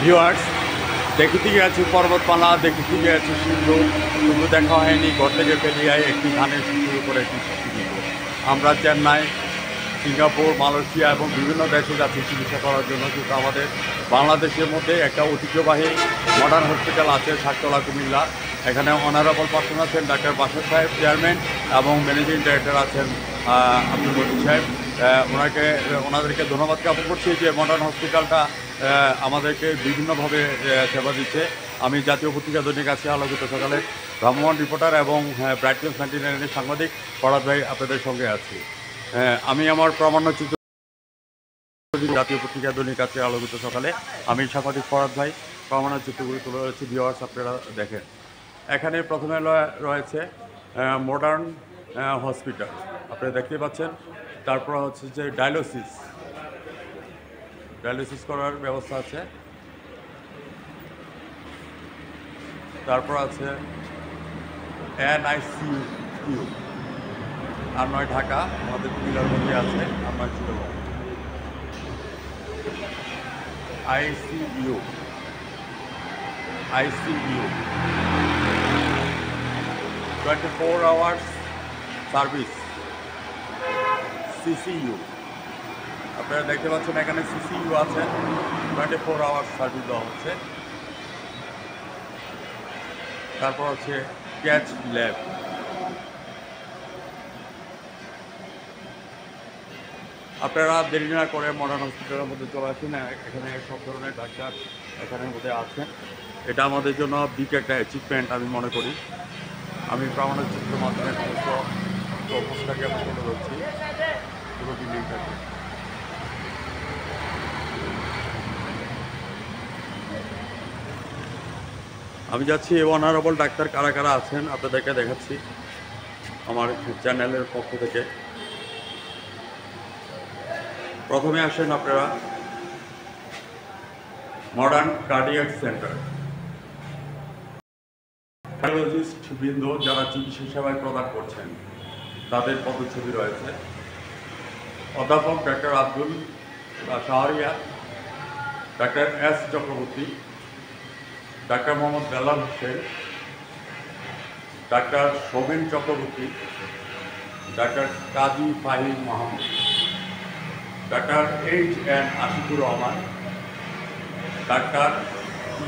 Viewers, দেখিতে গেছি পর্বতমালা, দেখিতে গেছি সূর্য, কিন্তু দেখা হয়নি ঘর থেকে বেরিয়ে একটি ধানের শিশুর উপরে একটি শিশু দিল। আমরা চেন্নাই, সিঙ্গাপুর, মালয়েশিয়া এবং বিভিন্ন দেশে যাচ্ছি চিকিৎসা করার জন্য, কিন্তু আমাদের বাংলাদেশের মধ্যে একটা ঐতিহ্যবাহী মডার্ন হসপিটাল আছে শাকতলা, কুমিল্লা। এখানে অনারেবল পার্সন আছেন ডাক্তার বাসার সাহেব, চেয়ারম্যান, এবং ম্যানেজিং ডাইরেক্টর আছেন আব্দুল মজিদ সাহেব। ওনাদেরকে ধন্যবাদ জ্ঞাপন করছি যে মডার্ন হসপিটালটা আমাদেরকে বিভিন্নভাবে সেবা দিচ্ছে। আমি জাতীয় পত্রিকা দৈনিক আজকে আলোকিত সকালে ভ্রাম্যমাণ রিপোর্টার এবং ব্রাইট নিউজ 99 সাংবাদিক ফরহাদ ভাই আপনাদের সঙ্গে আছি। আমি আমার প্রামাণ্য চিত্র জাতীয় পত্রিকা দৈনিক আজকে আলোকিত সকালে আমি সাংবাদিক ফরহাদ ভাই প্রামাণ্য চিত্রগুলি তুলে ধরেছি। ভিউয়ার্স, আপনারা দেখেন, এখানে প্রথমে রয়েছে মডার্ন হসপিটাল, আপনারা দেখতে পাচ্ছেন। তারপর হচ্ছে যে ডায়ালিসিস করার ব্যবস্থা আছে। তারপর আছে NICU, আর নয় ঢাকা, আমাদের কুমিল্লার মধ্যে আছে আর নয় Chittagong. ICU 24 hours service. CCU, আপনারা দেখতে পাচ্ছেন এখানে CCU আছে, 24 আওয়ার্স সার্ভিস দেওয়া হচ্ছে। তারপর হচ্ছে ক্যাচ ল্যাব। আপনারা দেরি না করে মডার্ন হসপিটালের মধ্যে চলে আসেন। এখানে সব ধরনের ডাক্তার এখানের মধ্যে আছেন। এটা আমাদের জন্য বিগ একটা অ্যাচিভমেন্ট আমি মনে করি। আমি প্রামাণ্য চিত্রের মাধ্যমে সমস্ত অবস্থাকে আমি তুলে ধরছি পুরো বিল্ডিংটাকে। আমি যাচ্ছি অনারেবল ডাক্তার কারা কারা আছেন আপনাদেরকে দেখাচ্ছি আমার চ্যানেলের পক্ষ থেকে। প্রথমে আসেন আপনারা মডার্ন কার্ডিয়াক সেন্টার। কার্ডিওলজিস্ট বৃন্দ যারা চিকিৎসা সেবায় প্রদান করছেন তাদের পদছবি রয়েছে। অধ্যাপক ডাক্তার আব্দুল শাহরিয়া, ডাক্তার S চক্রবর্তী, ডাক্তার মোহাম্মদ বেলাল হোসেন, ডাক্তার সোমেন চক্রবর্তী, ডাক্তার কাজী ফাহিম মাহমুদ, ডাক্তার HN আশিকুর রহমান, ডাক্তার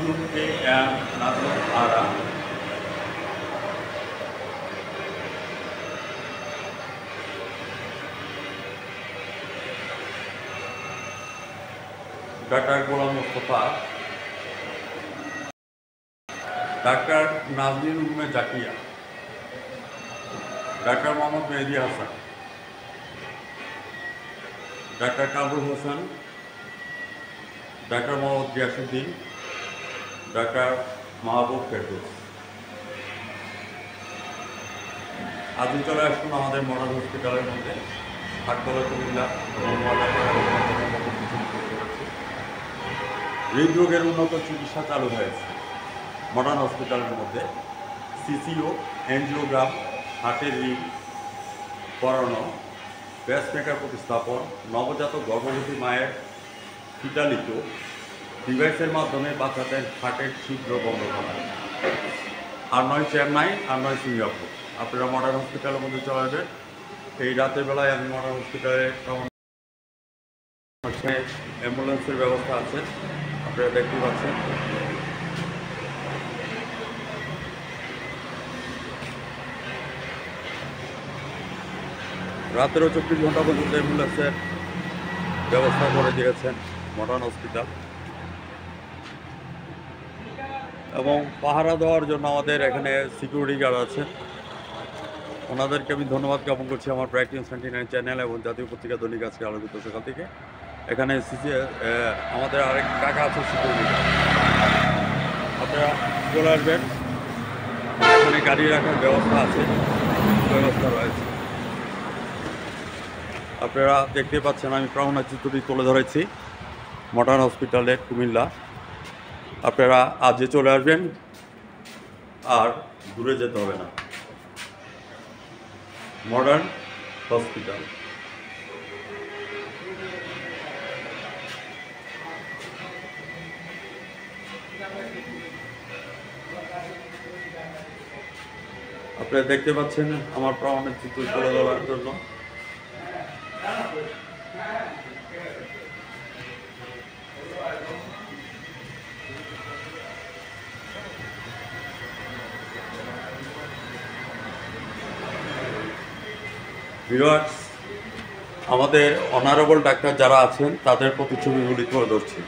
UKM নাজমুল আরা, ডাক্তার গোলাম মোস্তফা, ডাক্তার নাজনীন উম্মে জাকিয়া, ডাক্তার মোহাম্মদ মেহেদি হাসান, ডাক্তার কামরুল হোসেন, ডাক্তার মোহাম্মদ গিয়াসুদ্দিন, ডাক্তার মাহবুব ফেরদৌস। আজই চলে আসুন আমাদের মডার্ন হসপিটালের মধ্যে শাকতলা, কুমিল্লা এবং হৃদরোগের উন্নত চিকিৎসা চালু হয়েছে মডার্ন হসপিটালের মধ্যে। CCO, এনজিওগ্রাম, হার্টের রিং করানো, পেসমেকার প্রতিস্থাপন, নবজাতক গর্ভবতী মায়ের ফিটালিত ডিভাইসের মাধ্যমে বাচ্চাদের হার্টের শীঘ্র বন্ধ করা। আর নয় চেন্নাই, আর নয় সিঙ্গাপুর। আপনারা মডার্ন হসপিটালের মধ্যে চলে আসবেন। এই রাতের বেলায় আমি মডার্ন হসপিটালে অ্যাম্বুলেন্সের ব্যবস্থা আছে, আপনারা দেখতে পাচ্ছেন। রাতেরও 24 ঘন্টা পর্যন্ত অ্যাম্বুলেন্সের ব্যবস্থা করে দিয়েছেন মডার্ন হসপিটাল। এবং পাহারা দেওয়ার জন্য আমাদের এখানে সিকিউরিটি গার্ড আছে, ওনাদেরকে আমি ধন্যবাদ জ্ঞাপন করছি আমার ব্রাইট নিউজ 99 চ্যানেল এবং জাতীয় পত্রিকা দৈনিক আজকে আলোকিত সকাল থেকে। এখানে আমাদের আরেক কাকা আছে সিকিউরিটি গার্ড। আপনারা চলে আসবেন, এখানে গাড়ি রাখার ব্যবস্থা আছে, ব্যবস্থা রয়েছে। আপনারা দেখতে পাচ্ছেন আমি প্রামাণ্য চিত্রটি তুলে ধরেছি মডার্ন হসপিটালের কুমিল্লা। আপনারা আজকে চলে আসবেন, আর দূরে যেতে হবে না। Modern hospital. আপনারা দেখতে পাচ্ছেন আমার প্রাণের চিত্র তুলে ধরার জন্য। ভিউয়ার্স, আমাদের অনারেবল ডাক্তার যারা আছেন তাদের প্রতিচ্ছবিগুলি তুলে ধরছি।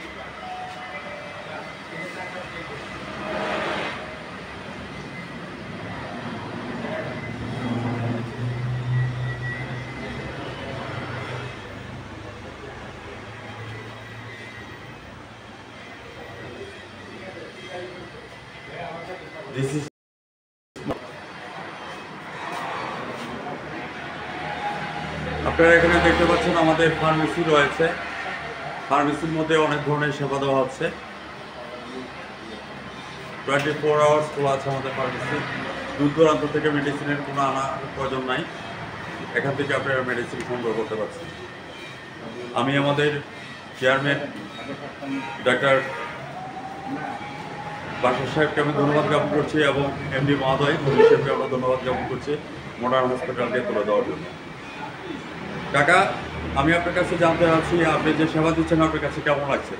This is আপনারা এখানে দেখতে পাচ্ছেন আমাদের ফার্মেসি রয়েছে। ফার্মেসির মধ্যে অনেক ধরনের সেবা দেওয়া হচ্ছে। 24 আওয়ার্স খোলা আছে আমাদের ফার্মেসি। দূর দূরান্ত থেকে মেডিসিনের কোনো আনার প্রয়োজন নাই, এখান থেকে আপনারা মেডিসিন সংগ্রহ করতে পারছেন। আমি আমাদের চেয়ারম্যান ডাক্তার বাসার সাহেবকে আমি ধন্যবাদ জ্ঞাপন করছি এবং এমডি মহোদয় সাহেবকে আমরা ধন্যবাদ জ্ঞাপন করছি মডার্ন হসপিটালকে তুলে দেওয়ার জন্য। কাকা, আমি আপনার কাছে জানতে চাচ্ছি আপনি যে সেবা দিচ্ছেন আপনার কাছে কেমন লাগছে?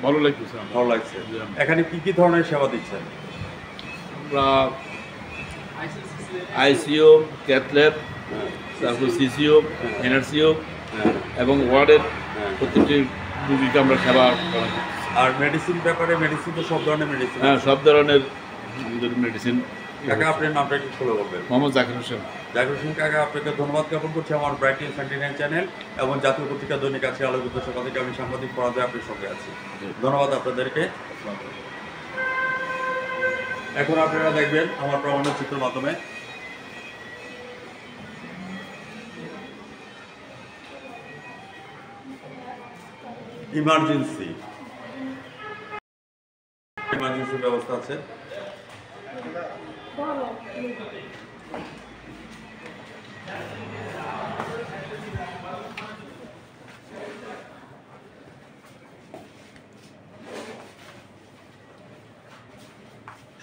ভালো লাগছে। ভালো লাগছে। এখানে কি কি ধরনের সেবা দিচ্ছেন? আমরা আইসিইউ, ক্যাথল্যাব, তারপর সিসিও, এনআরসিও এবং ওয়ার্ডের প্রত্যেকটি রোগীকে আমরা সেবা করা। আর মেডিসিন ব্যাপারে মেডিসিন তো সব ধরনের মেডিসিন? হ্যাঁ, সব ধরনের মেডিসিন। কাকা, আপনার নামটা একটু খুলে বলবেন? মোহাম্মদ জাকির হোসেন। জাকির হোসেন কাকা, আপনাকে ধন্যবাদ জ্ঞাপন করছি আমার ব্রাইট নিউজ 29 চ্যানেল এবং জাতীয় পত্রিকা দৈনিক আছে আলোকিত সকাল থেকে আমি সাংবাদিক পরাজয় আপনার সঙ্গে আছি। ধন্যবাদ আপনাদেরকে। এখন আপনারা দেখবেন আমার প্রমাণের চিত্রের মাধ্যমে ইমার্জেন্সি ব্যবস্থা আছে।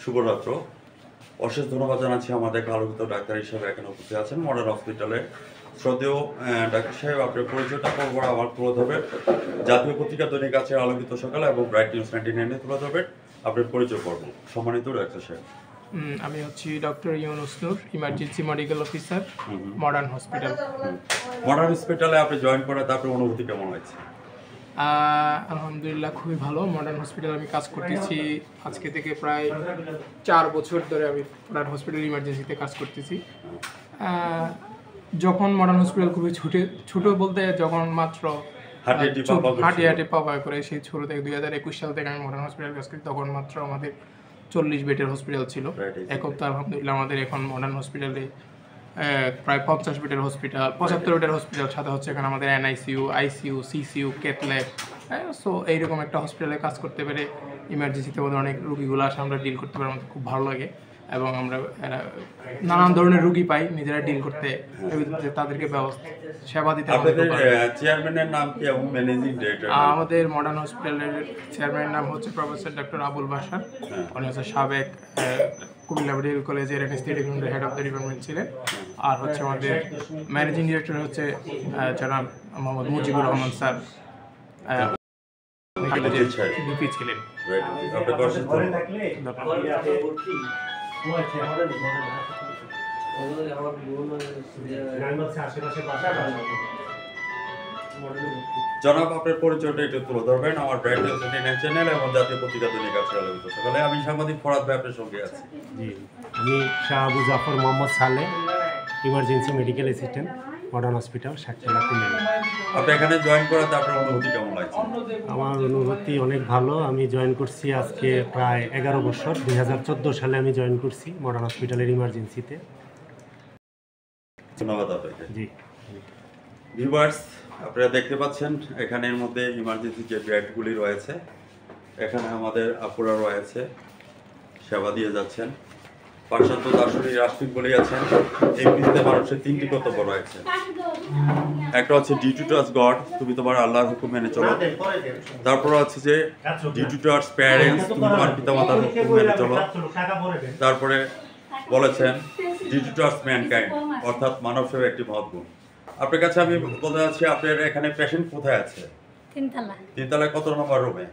শুভরাত্র। অশেষ ধন্যবাদ জানাচ্ছি আমাদের আলোকিত ডাক্তার হিসেবে এখানে উপস্থিত আছেন মডার্ন হসপিটালে। শ্রদ্ধেয় ডাক্তার সাহেব, আপনার পরিচয়টা পরপর আমার তুলে ধরবেন। জাতীয় পত্রিকা দৈনিক আছে আলোকিত সকালে এবং ব্রাইট নিউজ 29 তুলে ধরবেন আপনার পরিচয় পর্ব। সম্মানিত ডাক্তার সাহেব, আমি হচ্ছি doctor Yunus Noor, emergency medical officer, modern hospital. Modern হসপিটালে আপনি জয়েন করে তারপরে অনুভূতি কেমন হয়েছে? আলহামদুলিল্লাহ, খুবই ভালো। মডার্ন হসপিটাল আমি কাজ করতেছি আজকে থেকে প্রায় 4 বছর ধরে। আমি মডার্ন হসপিটাল ইমার্জেন্সিতে কাজ করতেছি। যখন মডার্ন হসপিটাল খুবই ছোটো বলতে যখন মাত্র হাঁটি পাওয়া করে, সেই ছোটো থেকে 2021 সাল থেকে আমি মডার্ন হসপিটাল কাজ করি। তখন মাত্র আমাদের 40 বেডের হসপিটাল ছিল। এখন তো আলহামদুলিল্লাহ আমাদের এখন মডার্ন হসপিটালে প্রায় 50 বেডের হসপিটাল, 75 বেডের হসপিটাল, সাথে হচ্ছে এখানে আমাদের NICU, ICU, CCU, cath lab. So এইরকম একটা হসপিটালে কাজ করতে পেরে ইমার্জেন্সিতে আমাদের অনেক রুগীগুলো আসে, আমরা ডিল করতে পারি, আমাদের খুব ভালো লাগে। এবং আমরা নানান ধরনের রুগী পাই, নিজেরা ডিল করতে, তাদেরকে সেবা দিতে। চেয়ারম্যানের নাম কি এবং ম্যানেজিং ডিরেক্টর? আমাদের মডার্ন হসপিটালের চেয়ারম্যানের নাম হচ্ছে প্রফেসর ডক্টর আবুল বাশার। উনি হচ্ছে সাবেক কুমিল্লা মেডিকেল কলেজের অ্যানেস্থেটিক ইউনিটের হেড অফ দ্য ডিপার্টমেন্ট ছিলেন। আর হচ্ছে আমাদের ম্যানেজিং ডিরেক্টর হচ্ছে জনাব মোহাম্মদ মুজিবুর রহমান স্যার, ভিপি ছিলেন। জনাব, আপনার পরিচয়টা একটু তুলে ধরবেন আমার ব্রাইট নিউজ 29 চ্যানেল এবং জাতীয় পত্রিকা দৈনিক আছে আলোকিত সকালে। আমি সাংবাদিক ফরাদ ভাই আপনার সঙ্গে আছি। জি, আমি শাহ আবু জাফর মোহাম্মদ সালে, emergency medical assistant, modern hospital, Satkhira, Comilla. আপনি এখানে জয়েন করাতে আপনার অনুভূতি কেমন লাগছে? আমার অনুভূতি অনেক ভালো। আমি জয়েন করছি আজকে প্রায় 11 বছর। 2014 সালে আমি জয়েন করছি মডার্ন হসপিটালের ইমার্জেন্সিতে। ধন্যবাদ আপনাকে। জি, ভিউয়ার্স, আপনারা দেখতে পাচ্ছেন এখানের মধ্যে ইমার্জেন্সি যে বেডগুলি রয়েছে, এখানে আমাদের আপুরা রয়েছে, সেবা দিয়ে যাচ্ছেন। পাশ্চাত্য দার্শনিক রাষ্ট্রিক বলে আছেন এই পৃথিবীতে মানুষের 3টি কর্তব্য রয়েছে। একটা হচ্ছে ডিউটি টু আস গড, তুমি তোমার আল্লাহর হুকুম মেনে চলো। তারপর আছে যে ডিউটি টু আস প্যারেন্টস, তুমি তোমার পিতামাতার হুকুম মেনে চলো। তারপরে বলেছেন ডিউটি টু আস ম্যানকাইন্ড, অর্থাৎ মানব সেবা একটি মহৎ গুণ। আপনার কাছে আমি বলতে চাচ্ছি, আপনার এখানে পেশেন্ট কোথায় আছে? তিনতলায় কত নম্বর রুমে?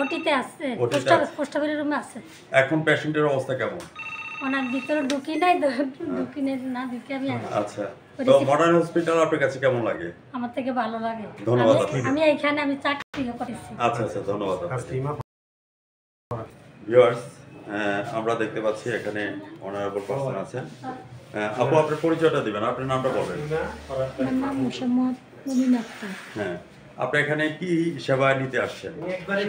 ওটিতে আছে, ওটিতে আছে। পোস্ট অফিসের রুমে আছে। এখন পেশেন্টের অবস্থা কেমন? ওনার ভিতরে ঢুকি নাই, ঢুকি নাই না, ঢুকি আমি আসি। আচ্ছা, তো মডার্ন হসপিটাল আপনার কাছে কেমন লাগে? আমার থেকে ভালো লাগে। ধন্যবাদ আমি এইখানে আমি চাকরিও করেছি। আচ্ছা আচ্ছা, ধন্যবাদ। ভিউয়ার্স, আমরা দেখতে পাচ্ছি এখানে অনারেবল পারসন আছেন। আপু, আপনার পরিচয়টা দিবেন, আপনার নামটা বলবেন। আমার নাম মোসাম্মদ মুমিন আক্তার। হ্যাঁ, আপনি এখানে কি সেবা নিতে আসছেন?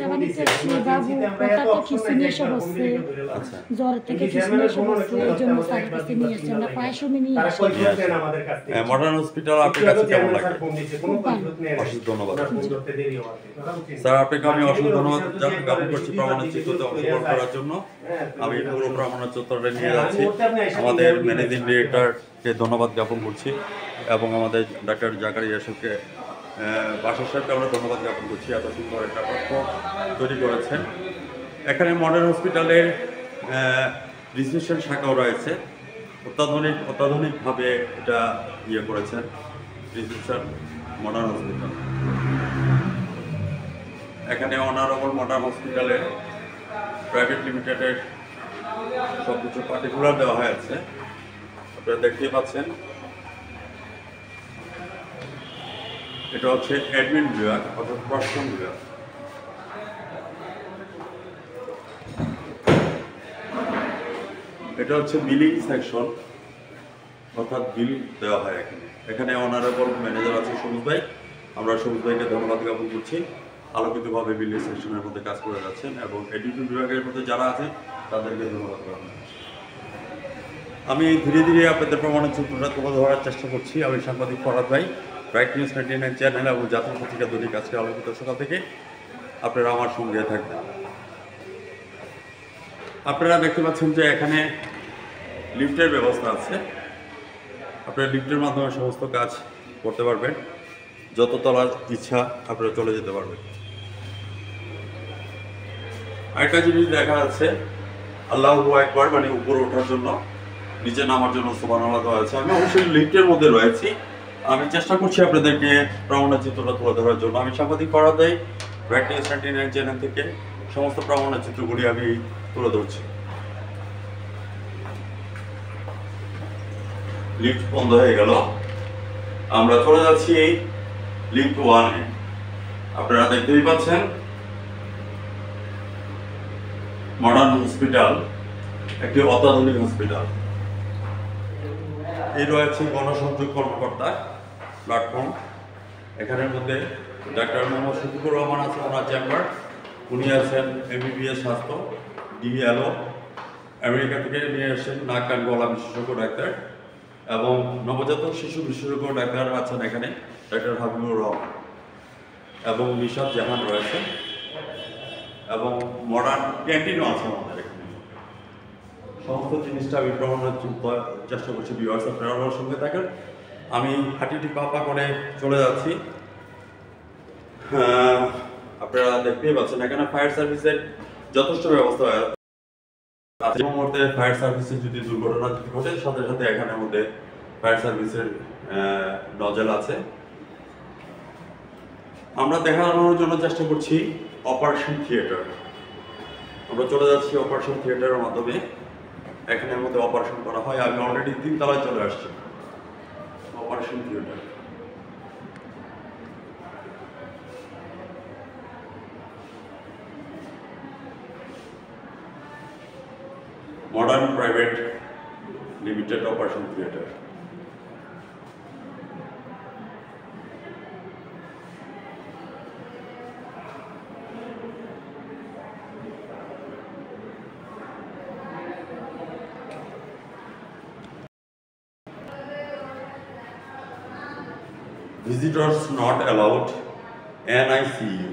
সেবা নিতে আসছি, বাবু হঠাৎ খিচুড়ি এসে বসছে, আচ্ছা, জ্বর থেকে খিচুড়ি এসে বসছে, এই জন্য সার্ভিসে নিয়ে আসছি। আমরা প্রায় সময় নিয়ে আসি। মডার্ন হসপিটাল আপনার কাছে কেমন লাগে? অসংখ্য ধন্যবাদ স্যার, আপনাকে আমি অসংখ্য ধন্যবাদ জ্ঞাপন করছি প্রামাণিক চিত্রতে অংশগ্রহণ করার জন্য। আমি পুরো প্রামাণিক চিত্রটা নিয়ে যাচ্ছি। আমাদের ম্যানেজিং ডিরেক্টরকে ধন্যবাদ জ্ঞাপন করছি এবং আমাদের ডাক্তার জাকারিয়া সাহেবকে, বাসার সাহেবকে আমরা ধন্যবাদ জ্ঞাপন করছি, এত সুন্দর একটা তথ্য তৈরি করেছেন। এখানে মডার্ন হসপিটালের রিসেপশন শাখাও রয়েছে, অত্যাধুনিকভাবে এটা করেছেন রিসেপশন মডার্ন হসপিটাল। এখানে অনারেবল মডার্ন হসপিটালের প্রাইভেট লিমিটেডের সব কিছু পার্টিকুলার দেওয়া হয়েছে, আপনারা দেখতেই পাচ্ছেন। এটা হচ্ছে অ্যাডমিন বিভাগ, অর্থাৎ প্রশাসন বিভাগ। এটা হচ্ছে বিলিং সেকশন, অর্থাৎ বিল দেওয়া হয় এখানে। এখানে অনারেবল ম্যানেজার আছে সবুজ ভাই, আমরা সবুজ ভাইকে ধন্যবাদ জ্ঞাপন করছি। আলোকিতভাবে বিলিং সেকশনের মধ্যে কাজ করে যাচ্ছেন এবং এডিটিং বিভাগের মধ্যে যারা আছে তাদেরকে ধন্যবাদ জ্ঞাপন করছি। আমি ধীরে ধীরে আপনাদের প্রমাণের চিত্রটা তুলে ধরার চেষ্টা করছি। আমি সাংবাদিক ফরহাদ ভাই, ব্রাইট নিউজ 99 চ্যানেল এবং জাতীয় পত্রিকা দৈনিক আজকে আলোকিত সকাল থেকে আপনারা আমার সঙ্গে থাকবেন। আপনারা দেখতে পাচ্ছেন যে এখানে লিফটের ব্যবস্থা আছে, আপনারা লিফটের মাধ্যমে সমস্ত কাজ করতে পারবেন, যত তলার ইচ্ছা আপনারা চলে যেতে পারবেন। আরেকটা জিনিস দেখা যাচ্ছে, আল্লাহু আকবার, মানে উপরে ওঠার জন্য, নিচে নামার জন্য সুবহানাল্লাহ দেওয়া আছে। আমি অবশ্যই লিফটের মধ্যে রয়েছি, আমি চেষ্টা করছি আপনাদেরকে প্রামাণ্য চিত্রটা তুলে ধরার জন্য। আমি সাংবাদিক ফরহাদ ভাই, ব্রাইট নিউজ 99 চ্যানেল থেকে সমস্ত প্রামাণ্য চিত্রগুলি আমি তুলে ধরছি। লিফট বন্ধ হয়ে গেল, আমরা চলে যাচ্ছি এই লিফট 1-এ। আপনারা দেখতেই পাচ্ছেন মডার্ন হসপিটাল একটি অত্যাধুনিক হসপিটাল। এই রয়েছে গণসংযোগ কর্মকর্তা প্ল্যাটফর্ম। এখানের মধ্যে ডাক্তার মোহাম্মদ শফিকুর রহমান আছে, ওনার চেম্বার, উনি আছেন MBBS স্বাস্থ্য DLO, আমেরিকা থেকে নিয়ে আসছেন নাক কান গলা বিশেষজ্ঞ ডাক্তার, এবং নবজাতক শিশু বিশেষজ্ঞ ডাক্তার আছেন এখানে ডাক্তার হাবিবুর রহমান এবং নিশাদ জাহান রয়েছে, এবং মডার্ন ক্যান্টিনও আছে আমাদের এখানে। সমস্ত জিনিসটা আমি প্রমাণের চেষ্টা করছি। ভিউয়ার্স, আপনারা আমার সঙ্গে থাকেন। আমি হাঁটিটি পা করে চলে যাচ্ছি। আপনারা দেখতেই পাচ্ছেন এখানে ফায়ার সার্ভিসের যথেষ্ট ব্যবস্থা আছে। মুহূর্তে ফায়ার সার্ভিসে যদি দুর্ঘটনা ঘটে, সাথে সাথে এখানের মধ্যে ফায়ার সার্ভিসের নজেল আছে। আমরা দেখানোর জন্য চেষ্টা করছি অপারেশন থিয়েটার। আমরা চলে যাচ্ছি অপারেশন থিয়েটারের মাধ্যমে, এখানের মধ্যে অপারেশন করা হয়। আমি অলরেডি 3 তলায় চলে আসছি operation theatre. Modern private limited operation theatre. Visitors not allowed, NICU।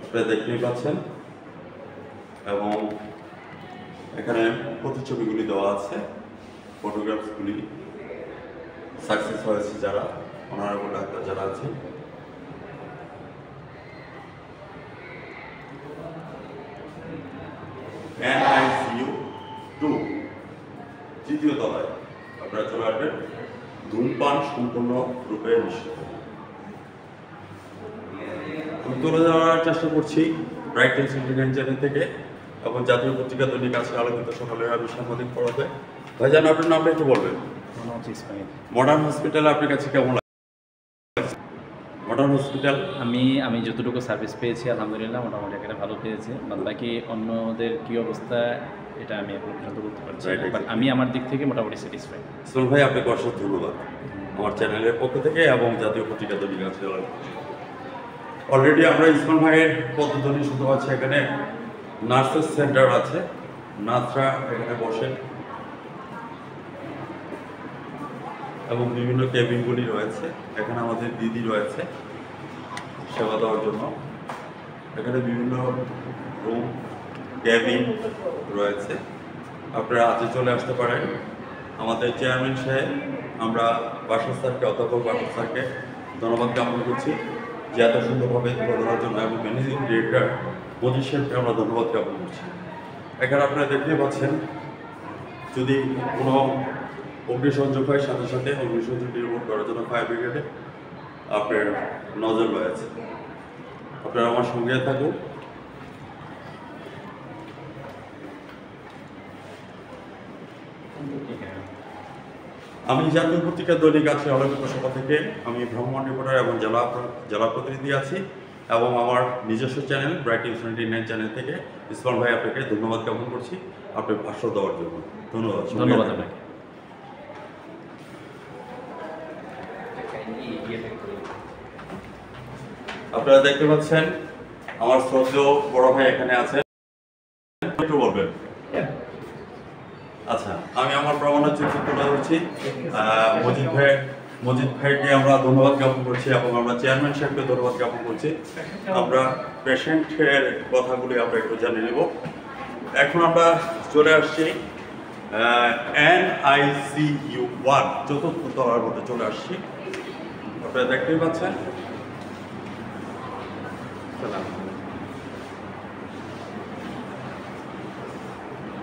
আপনারা দেখতেই পাচ্ছেন এবং এখানে প্রতিচ্ছবিগুলি দেওয়া আছে, ফটোগ্রাফসগুলি সাকসেস হয়েছে যারা। অনারেবল ডাক্তার যারা আছেন, NICU 2 তৃতীয় তলায় আপনারা চলে আসবেন। ধূমপান সম্পূর্ণ রূপে নিষিদ্ধ। আমি তুলে ধরার চেষ্টা করছি ব্রাইট টাইমস ইন্ডিয়ান চ্যানেল থেকে এবং জাতীয় পত্রিকা দৈনিক আজকে আলোকিত সকালে আমি সাংবাদিক পড়াতে। ভাইজান, আপনার নামটা একটু বলবেন। মডার্ন হসপিটালে আপনার কাছে কেমন লাগে? মডার্ন হসপিটাল আমি যতটুকু সার্ভিস পেয়েছি আলহামদুলিল্লাহ মোটামুটি একটা ভালো পেয়েছি। বাদ বাকি অন্যদের কী অবস্থা এটা আমি এখন পর্যন্ত বলতে পারছি না, বাট আমি আমার দিক থেকে মোটামুটি স্যাটিসফাই। ইসমাইল ভাই, আপনাকে অসংখ্য ধন্যবাদ আমার চ্যানেলের পক্ষ থেকে এবং জাতীয় পত্রিকা দৈনিক আজকে। অলরেডি আমরা ইসমাইল ভাইয়ের পদ্ধতি শুনতে পাচ্ছি। এখানে নার্সেস সেন্টার আছে, নার্সরা এখানে বসেন এবং বিভিন্ন কেবিনগুলি রয়েছে। এখানে আমাদের দিদি রয়েছে সেবা দেওয়ার জন্য। এখানে বিভিন্ন রুম কেবিন রয়েছে, আপনারা আজকে চলে আসতে পারেন। আমাদের চেয়ারম্যান সাহেব, আমরা বাসার স্যারকে, অধ্যাপক বাসার স্যারকে ধন্যবাদ জ্ঞাপন করছি যে এত সুন্দরভাবে তুলে ধরার জন্য, এবং ম্যানেজিং ডিরেক্টর মজিদ সাহেবকে আমরা ধন্যবাদ জ্ঞাপন করছি। এখানে আপনারা দেখতে পাচ্ছেন, যদি কোনো অগ্নিসংযোগ হয় সাথে সাথে অগ্নিসংযোগ নির্মূল করার জন্য ফায়ার ব্রিগেডে আপনার নজর রয়েছে। আপনারা আমার সঙ্গে থাকুন। আমি জাতীয় পত্রিকা দৈনিক আজকে আলোকিত সভা থেকে আমি ভ্রমণ রিপোর্টার এবং জেলা প্রতিনিধি আছি, এবং আমার নিজস্ব চ্যানেল ব্রাইট টাইমস 29 চ্যানেল থেকে ইসমাইল ভাই আপনাকে ধন্যবাদ জ্ঞাপন করছি আপনার ভাষ্য দেওয়ার জন্য। ধন্যবাদ। ধন্যবাদ আপনাকে। আপনারা দেখতে পাচ্ছেন আমার শ্রদ্ধেয় বড় ভাই এখানে আছেন, একটু বলবেন। আচ্ছা, আমি আমার প্রমাণের চিত্র তুলে ধরছি। মজিদ ভাইকে আমরা ধন্যবাদ জ্ঞাপন করছি এবং আমরা চেয়ারম্যান সাহেবকে ধন্যবাদ জ্ঞাপন করছি। আমরা পেশেন্টের কথাগুলি আমরা একটু জানিয়ে নেব। এখন আমরা চলে আসছি NICU 1 চতুর্থ তলার মধ্যে চলে আসছি। আপনারা দেখতেই পাচ্ছেন।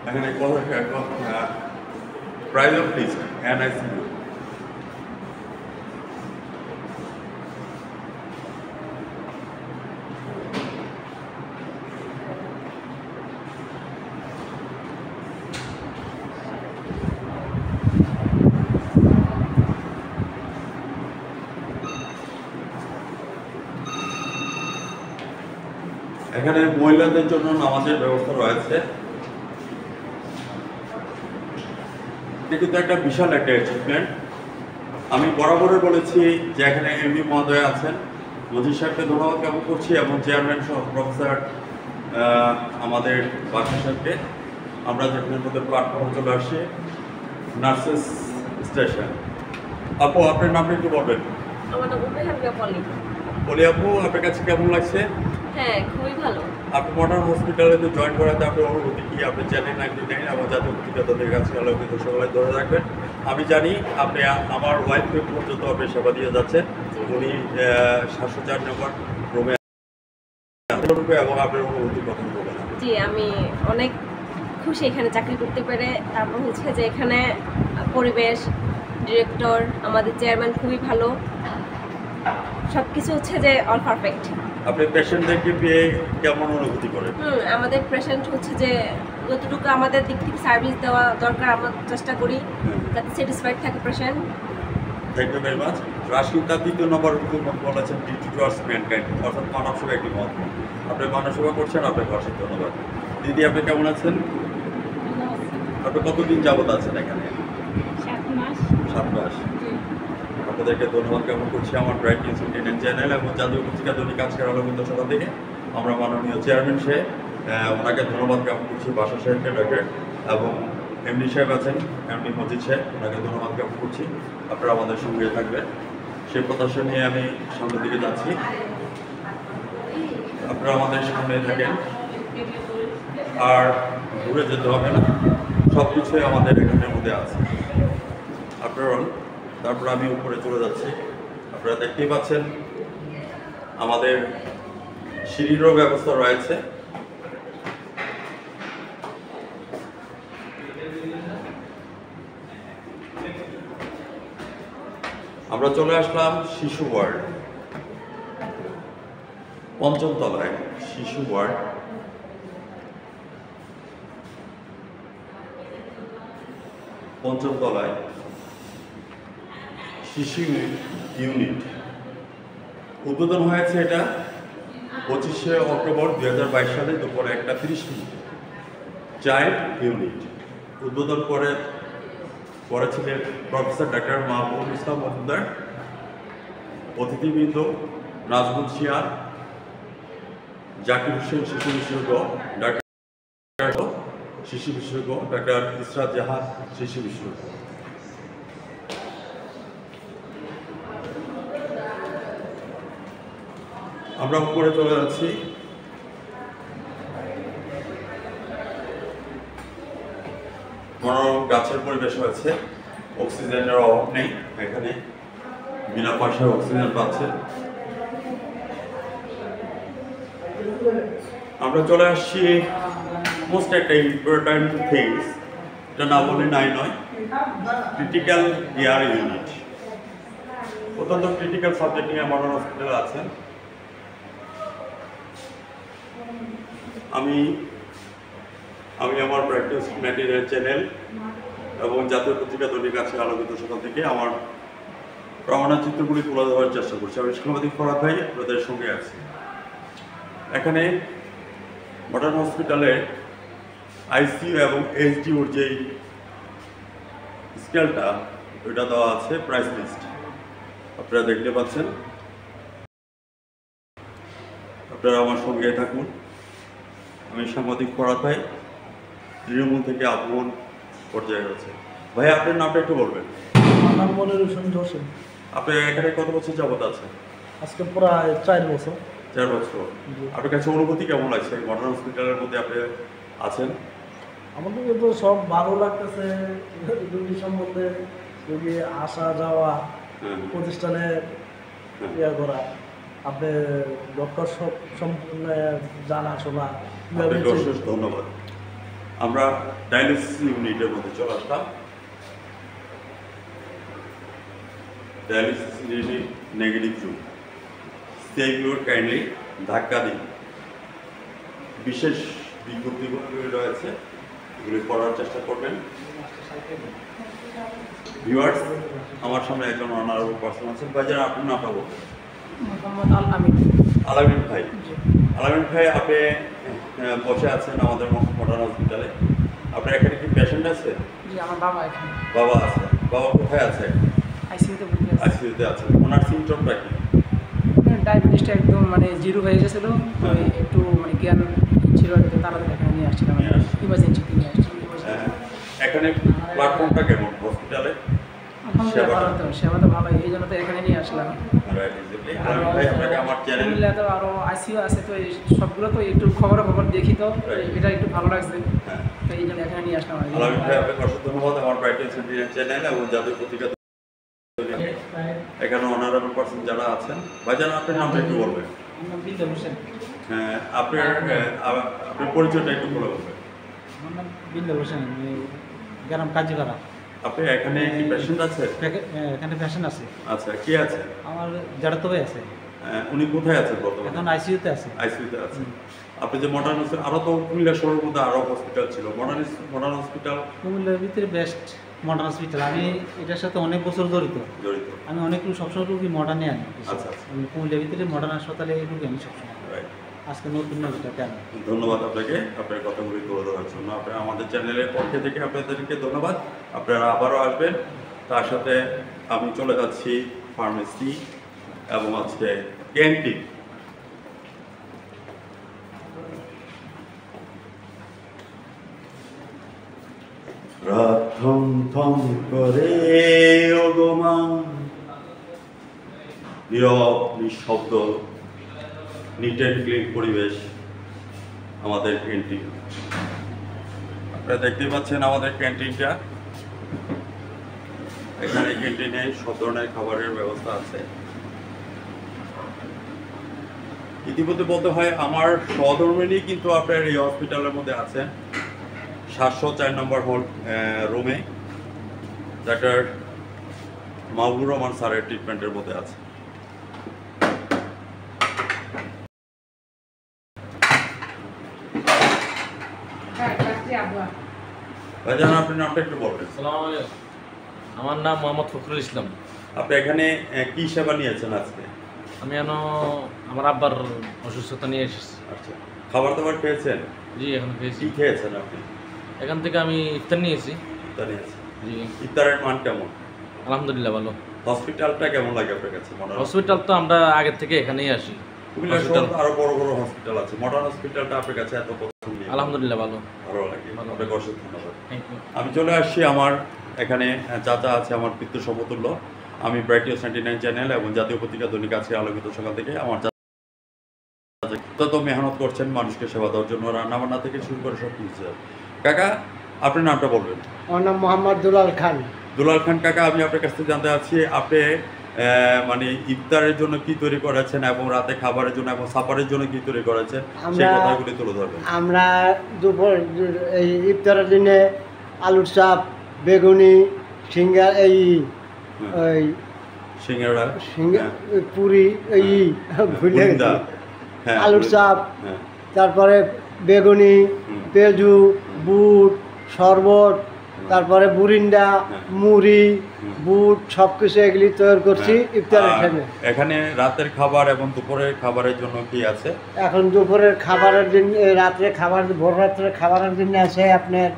এখানে প্রাইভেট লিস্ট NICU। এখানে মহিলাদের জন্য নামাজের ব্যবস্থা রয়েছে। কিন্তু একটা বিশাল একটা অ্যাচিভমেন্ট। আমি বরাবরই বলেছি যে এখানে এমডি মহোদয় আছেন, মজিদ সাহেবকে ধন্যবাদ জ্ঞাপন করছি এবং চেয়ারম্যান সহ প্রফেসর আমাদের বাসা সাহেবকে। আমরা যেখানে মধ্যে প্ল্যাটফর্মে চলে আসছি নার্সেস স্টেশন। আপু, আপনার নামটা একটু বলবেন। আমার নাম পলি। পলি আপু, আপনার কাছে কেমন লাগছে? হ্যাঁ, খুবই ভালো। আপনি মডার্ন হসপিটালে তো জয়েন করাতে আপনার অনুভূতি কি? আপনি চ্যানেল 99 এবং জাতীয় পত্রিকা তাদের কাছে আলোকিত সকালে ধরে রাখবেন। আমি জানি আপনি আমার ওয়াইফকে পর্যন্ত আপনি সেবা দিয়ে যাচ্ছেন। উনি 704 নম্বর রুমে এবং আপনার অনুভূতির কথা বলবেন। জি, আমি অনেক খুশি এখানে চাকরি করতে পেরে। তারপর হচ্ছে যে এখানে পরিবেশ, ডিরেক্টর, আমাদের চেয়ারম্যান খুবই ভালো। সব কিছু হচ্ছে যে অল পারফেক্ট। আপনি পেশেন্টদেরকে পেয়ে কেমন অনুভূতি করেন? আমাদের পেশেন্ট হচ্ছে যে যতটুকু আমাদের দিক থেকে সার্ভিস দেওয়া দরকার আমরা চেষ্টা করি যাতে স্যাটিসফাইড থাকে patient. Thank you very much. Rashid তার 2 নম্বর বলেছেন ডিউটি টুয়ার্ডস ম্যানকাইন্ড, অর্থাৎ মানব সেবা একটি মহত্ব। আপনি মানব সেবা করছেন, আপনাকে অশেষ ধন্যবাদ। দিদি, আপনি কেমন আছেন? আপনি কতদিন যাবত আছেন এখানে? 7 মাস। আপনাদেরকে ধন্যবাদ জ্ঞাপন করছি আমার ব্রাইট টাইমস ইন্ডিয়ান চ্যানেল এবং জাতীয় পত্রিকা দৈনিক আজকের আলোকিত সভা থেকে। আমরা মাননীয় চেয়ারম্যান সাহেব ওনাকে ধন্যবাদ জ্ঞাপন করছি, বাসা সাহেবকে ডাক্তার এবং এমডি সাহেব আছেন, এমডি মজিদ সাহেব, ওনাকে ধন্যবাদ জ্ঞাপন করছি। আপনারা আমাদের সঙ্গে থাকবেন সেই প্রত্যাশা নিয়ে আমি সামনের দিকে যাচ্ছি। আপনারা আমাদের সামনে থাকেন, আর ঘুরে যেতে হবে না, সব কিছুই আমাদের এখানের মধ্যে আছে। আপনারা তারপর আমি উপরে চলে যাচ্ছি। আপনারা দেখতেই পাচ্ছেন আমাদের সিঁড়িরও ব্যবস্থা রয়েছে। আমরা চলে আসলাম শিশু ওয়ার্ড, 5ম তলায় শিশু ওয়ার্ড। পঞ্চম তলায় শিশু ইউনিট উদ্বোধন হয়েছে। এটা 25শে অক্টোবর 2022 সালে দুপুর 1:30 চাইল্ড ইউনিট উদ্বোধন করেছিলেন প্রফেসর ডক্টর মাহবুব ইসলাম মজুমদার। অতিথিবৃন্দ নাজমুল শিয়ার, জাকির হোসেন শিশু বিশেষজ্ঞ, শিশু বিশেষজ্ঞ ডক্টর ইসরাত জাহান শিশু বিশেষজ্ঞ। আমরা উপরে চলে যাচ্ছি। মনোরম গাছের পরিবেশ হয়েছে, অক্সিজেনের অভাব নেই, এখানে বিনা পয়সায় অক্সিজেন পাচ্ছে। আমরা চলে আসছি মোস্ট একটা ইম্পর্ট্যান্ট থিংস, এটা না বলে নাই নয়, ক্রিটিক্যাল কেয়ার ইউনিট। অত্যন্ত ক্রিটিক্যাল সাবজেক্ট নিয়ে মডার্ন হসপিটালে আছেন। আমি আমার প্র্যাকটিস ম্যাটেরিয়াল চ্যানেল এবং জাতীয় পত্রিকা দৈনিক আছে আলোকিত সকাল থেকে আমার প্রমাণের চিত্রগুলি তুলে ধরার চেষ্টা করছি। আমি সাংবাদিক ফরাদ ভাই আপনাদের সঙ্গে আছি। এখানে মডার্ন হসপিটালে আইসিইউ এবং এইচডিইউর যেই স্কেলটা ওইটা দেওয়া আছে, প্রাইস লিস্ট আপনারা দেখতে পাচ্ছেন। আপনারা আমার সঙ্গে থাকুন। আমি সাংবাদিক ফরাদ ভাই, তৃণমূল থেকে আপন পর্যায়ে রয়েছে। ভাই আপনার নামটা একটু বলবেন। আমার নাম মনির হোসেন। আপনি এখানে কত বছর যাবত আছেন? আজকে প্রায় 4 বছর। 4 বছর। আপনার কাছে অনুভূতি কেমন লাগছে মডার্ন হসপিটালের মধ্যে আপনি আছেন? আমাদের তো সব ভালো লাগতেছে, রোগী সম্বন্ধে, রোগী আসা যাওয়া, প্রতিষ্ঠানে ইয়ে করা, আপনি ডক্টর সব সম্পূর্ণ জানাশোনা। অশেষ ধন্যবাদ। আমরা ডায়ালিসিস ইউনিটের মধ্যে চলে আসলাম। Dialysis unit negative room, save your kindly ধাক্কা দিন। বিশেষ বিজ্ঞপ্তিগুলি রয়েছে, এগুলি পড়ার চেষ্টা করবেন। ভিউয়ার্স, আমার সামনে একজন অনারেবল পার্সন আছেন। ভাইজান আপনার নামটা বলুন। আলামিন ভাই। আলামিন ভাই, আপনি বসে আছেন আমাদের মডার্ন হসপিটালে। আপনার এখানে কি পেশেন্ট আছে? জি, আমার বাবা এখানে। বাবা আছে। বাবা কোথায় আছে? আইসিইউতে ভর্তি আছে। আইসিইউতে আছে। ওনার সিমটমটা কি? ডায়াবেটিসটা একদম মানে জিরো হয়ে গেছিল, একটু মানে জ্ঞান ছিল, তাড়াতাড়ি এখানে নিয়ে আসছিলাম, ইমার্জেন্সিতে নিয়ে আসছি। এখানে প্ল্যাটফর্মটা কেমন হসপিটালে? সেবা তো ভালোই, এই জন্য তো এখানে নিয়ে আসলাম। তো আরো আইসিইউ আছে, তো সবগুলো তো একটু খবর দেখি, তো এটা একটু ভালো লাগছে, তো এই জন্য এখানে নিয়ে আসলাম। ধন্যবাদ আমার প্র্যাকটিস চ্যানেল এবং জাতীয় পত্রিকা এখানে অনারেবল পার্সন যারা আছেন। ভাইজান আপনার নামটা একটু বলবেন। হ্যাঁ, আপনার পরিচয়টা একটু বলে বলবেন। আমার নাম বিন্দু হোসেন, গ্রাম কাজীপাড়া। আপনি এখানে কি পেশেন্ট আছে? এখানে পেশেন্ট আছে। আচ্ছা, কে আছে? আমার জ্যাঠাতো ভাই আছে। উনি কোথায় আছেন বর্তমানে? এখন আইসিইউতে আছে। আইসিইউতে আছে। আপনি যে মডার্ন হসপিটাল, আরও তো কুমিল্লা শহরের মধ্যে আরও হসপিটাল ছিল, মডার্ন হসপিটাল কুমিল্লার ভিতরে বেস্ট মডার্ন হসপিটাল। আমি এটার সাথে অনেক বছর জড়িত। আমি অনেক সবসময় রুগী মডার্নে আনি। আচ্ছা, আমি কুমিল্লার ভিতরে মডার্ন হাসপাতালে রুগী আমি সবসময়। আজকে নতুন নবীটা কেন? ধন্যবাদ আপনাকে আপনার কথাগুলি তুলে ধরার জন্য। আপনারা আমাদের চ্যানেলের পক্ষে থেকে আপনাদেরকে ধন্যবাদ। আপনারা আবারও আসবেন। তার সাথে আমি চলে যাচ্ছি ফার্মেসি এবং আজকে ক্যান্টিন। রাত থম থম করে ওগোমা, নীরব নিঃশব্দ, নিট অ্যান্ড ক্লিন পরিবেশ আমাদের ক্যান্টিন। আপনারা দেখতে পাচ্ছেন আমাদের ক্যান্টিনটা। এখানে ক্যান্টিনে সব ধরনের খাবারের ব্যবস্থা আছে। ইতিমধ্যে বলতে হয় আমার সহধর্মিণী কিন্তু আপনার এই হসপিটালের মধ্যে আছেন 704 নম্বর হল রুমে ডাক্তার মাহবুবুর রহমান স্যারের ট্রিটমেন্টের মধ্যে আছে। ভাইজান আপনার নামটা একটু বলবেন। আসসালামু আলাইকুম, আমার নাম মোহাম্মদ ফখরুল ইসলাম। আপনি এখানে কি সেবা নিয়েছেন আজকে? আমি আমার আব্বার অসুস্থতা নিয়ে এসেছি। আচ্ছা, খাবার দাবার খেয়েছেন? জি, এখন খেয়েছি। কি খেয়েছেন আপনি? এখান থেকে আমি ইফতার নিয়েছি। ইফতার নিয়েছেন? জি। ইফতারের মান কেমন? আলহামদুলিল্লাহ ভালো। হসপিটালটা কেমন লাগে আপনার কাছে? হসপিটাল তো আমরা আগের থেকে এখানেই আসি। আরো বড় বড় হসপিটাল আছে, মডার্ন হসপিটালটা আপনার কাছে এত পছন্দ? আলহামদুলিল্লাহ ভালো, ভালো লাগে। আপনাকে অসংখ্য ধন্যবাদ। Thank you. আমি চলে আসছি, আমার এখানে চাচা আছে, আমার পিতৃ সমতুল্য। আমি ব্রাইট নিউজ 99 চ্যানেল এবং জাতীয় পত্রিকা দৈনিক আজকে আলোকিত সকাল থেকে আমার তত মেহনত করছেন মানুষকে সেবা দেওয়ার জন্য, রান্নাবান্না থেকে শুরু করে সব কিছু। কাকা আপনার নামটা বলবেন। আমার নাম মোহাম্মদ দুলাল খান। দুলাল খান কাকা, আমি আপনার কাছ থেকে জানতে চাচ্ছি আপনি মানে ইফতারের জন্য কি তৈরি করেছেন এবং রাতে খাবারের জন্য এবং সাপারের জন্য কি তৈরি করেছেন সেই কথাগুলি তুলে ধরবেন। আমরা দুপুর এই ইফতারের দিনে আলুর চাপ, বেগুনি, সিঙ্গার, এই ওই সিঙ্গাড়া, পুরি, এই ভুলে আলুর চাপ, তারপরে বেগুনি, পেঁজু, বুট, শরবত, তারপরে বুরিন্ডা, মুড়ি, বুট, সব কিছু এগুলি তৈরি করছি ইফতারের টাইমে। এখানে রাতের খাবার এবং দুপুরের খাবারের জন্য কি আছে? এখন দুপুরের খাবারের জন্য, রাত্রে খাবার, ভোর রাত্রে খাবারের জন্য আছে আপনার,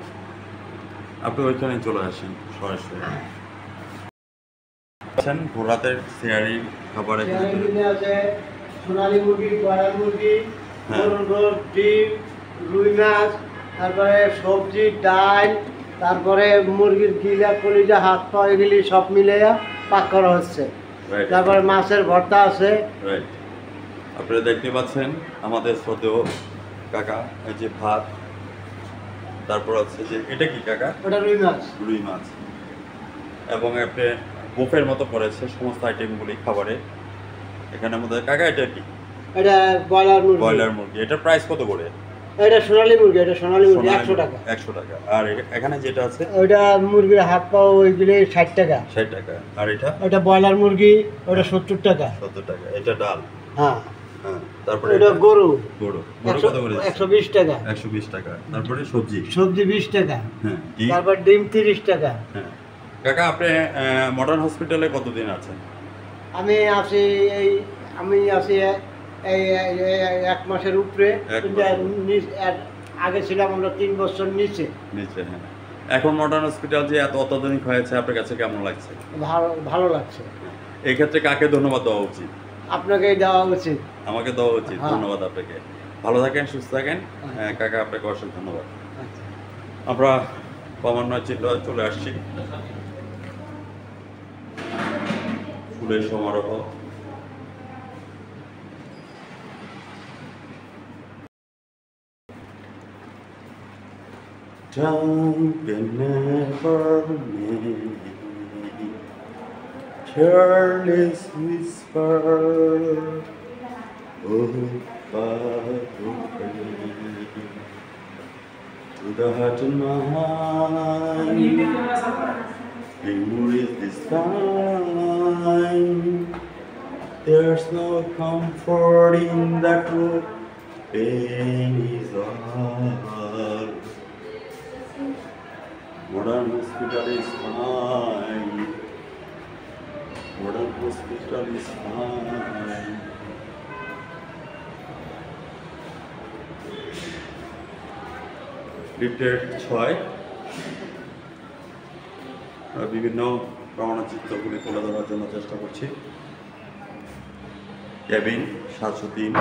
আপনি ওইখানে চলে আসেন সরাসরি। ভোর রাতের সিয়ারি খাবারের জন্য আছে সোনালী মুরগি, ব্রয়লার মুরগি, গরুর ডিম, রুই মাছ, তারপরে সবজি, ডাল, তারপরে মুরগির গিলা, কলিজা, হাত পা, এগুলি সব মিলে পাক করা হচ্ছে। তারপরে মাছের ভর্তা আছে। আপনারা দেখতে পাচ্ছেন আমাদের শ্রদ্ধেয় কাকা, এই যে ভাত, তারপর আছে যে এটা কি কাকা? ওটা রুই মাছ। রুই মাছ এবং আপনি বুফের মতো করেছে সমস্ত আইটেমগুলি খাবারে এখানের মধ্যে। কাকা এটা কি? এটা ব্রয়লার মুরগি। ব্রয়লার মুরগি। এটার প্রাইস কত করে? এটা সোনালী মুরগি, এটা সোনালী মুরগি 100 টাকা। 100 টাকা। আর এখানে যেটা আছে ওইটা মুরগির হাত পা, ওইগুলি 60 টাকা। 60 টাকা। আর এটা ব্রয়লার মুরগি, ওটা 70 টাকা। 70 টাকা। এটা ডাল। হ্যাঁ। তারপরে এটা গরু কত করে? 120 টাকা। 120 টাকা। তারপরে সবজি 20 টাকা। হ্যাঁ। তারপর ডিম 30 টাকা। হ্যাঁ। কাকা আপনি মডার্ন হসপিটালে কতদিন আছেন? আমি আছি এই 1 মাসের উপরে। আগে ছিলাম আমরা 3 বছর নিচে। হ্যাঁ। এখন মডার্ন হসপিটাল যে এত অত্যাধুনিক হয়েছে আপনার কাছে কেমন লাগছে? ভালো লাগছে। এই ক্ষেত্রে কাকে ধন্যবাদ দেওয়া উচিত? আপনাকেই দেওয়া উচিত। আমাকে দেওয়া উচিত। ধন্যবাদ আপনাকে। ভালো থাকেন, সুস্থ থাকেন। কাকা আপনাকে অসংখ্য ধন্যবাদ। আমরা ক্রমান্বয়ে চলে আসছি ফুলের সমারোহ। Time can never make careless whisper of to the heart and mind. Memories this time. There's no comfort in that truth. Pain is all. Modern hospital is fine. Modern hospital is fine. লিফটের 6 বিভিন্ন প্রমাণচিত্রগুলি তুলে ধরার জন্য চেষ্টা করছি। Cabin 703।